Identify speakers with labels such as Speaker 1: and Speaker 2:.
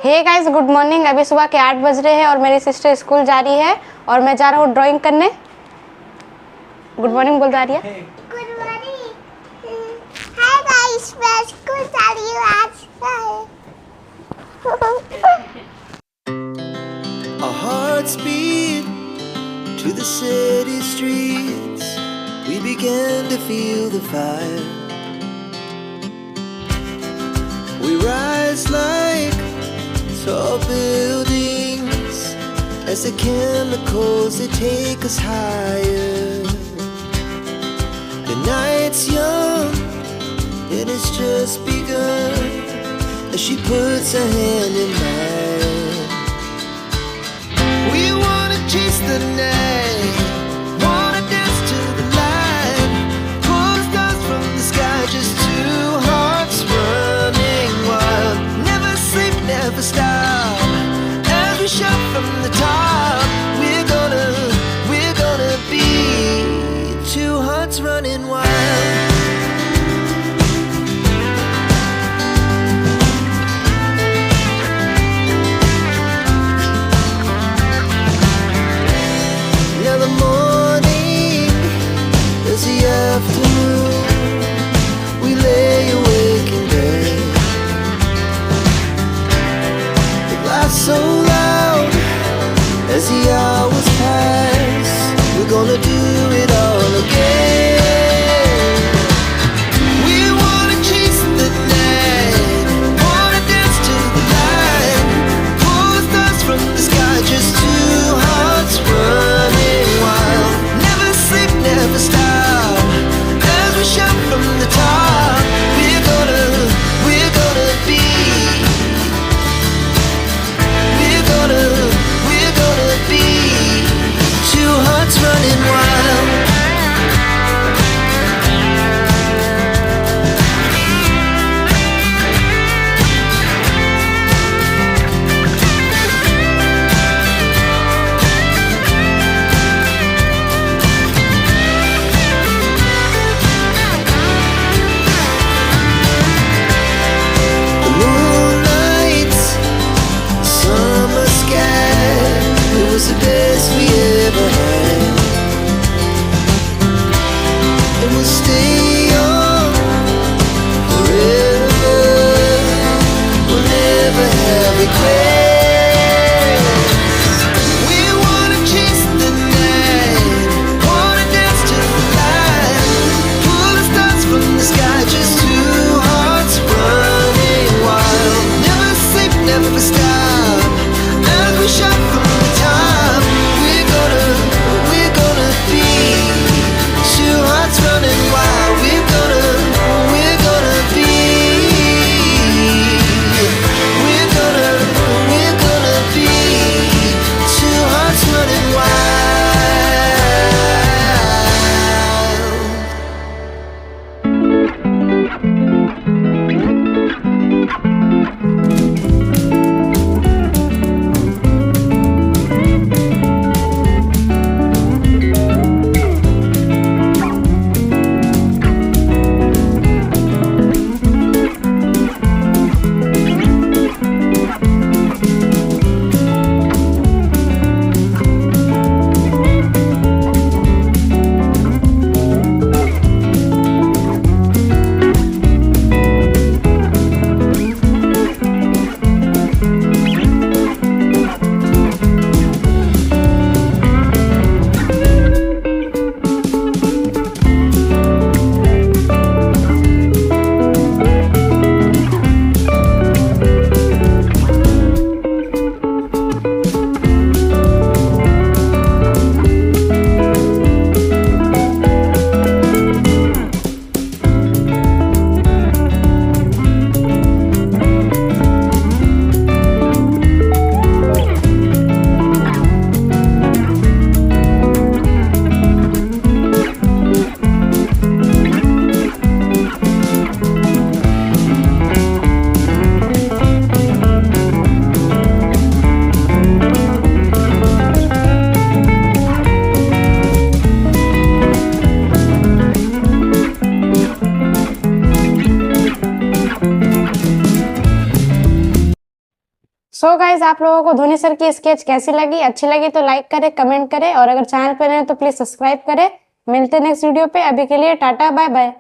Speaker 1: Hey guys, good morning. अभी सुबह के 8 बज रहे हैं और मेरी सिस्टर स्कूल जा रही है और मैं जा रहा हूँ ड्राइंग करने। गुड मॉर्निंग बोल रही है।
Speaker 2: Good morning. हाय गाइस, मैं स्कूल जा रही हूँ आज।
Speaker 3: Our hearts beat to the city streets. We began to feel the fire. We rise like tall buildings as the chemicals they take us higher. The night's young and it's just begun as she puts her hand in mine. We wanna chase the night, wanna dance to the light, pull the stars from the sky, just two hearts running wild. Never sleep, never stop, as we shout from the top. We're gonna be two hearts running wild. Now the morning is the afternoon. We lay awake in bed. The laughs so loud as the hours pass. We're gonna do it all again. We wanna chase the night, wanna dance to the light, pull the stars from the sky, just two hearts running wild. Never sleep, never stop, as we shout from the top. We're gonna be. We're gonna be two hearts running wild. The moonlight, summer sky, it was the best we ever had. And we'll stay young forever. We'll never have regrets. We wanna chase the night, wanna dance to the light, pull the stars from the sky, just two hearts running wild. Never sleep, never stop, as we shout from the top. We're gonna be two hearts running wild. We're gonna be. We're gonna be two hearts running wild.
Speaker 1: So guys, आप लोगों को Dhoni sir की sketch कैसी लगी? अच्छी लगी तो like करें, कमेंट करें और अगर चैनल पर नए हैं तो प्लीज सब्सक्राइब करें। मिलते हैं नेक्स्ट वीडियो पे। अभी के लिए टाटा, बाय बाय।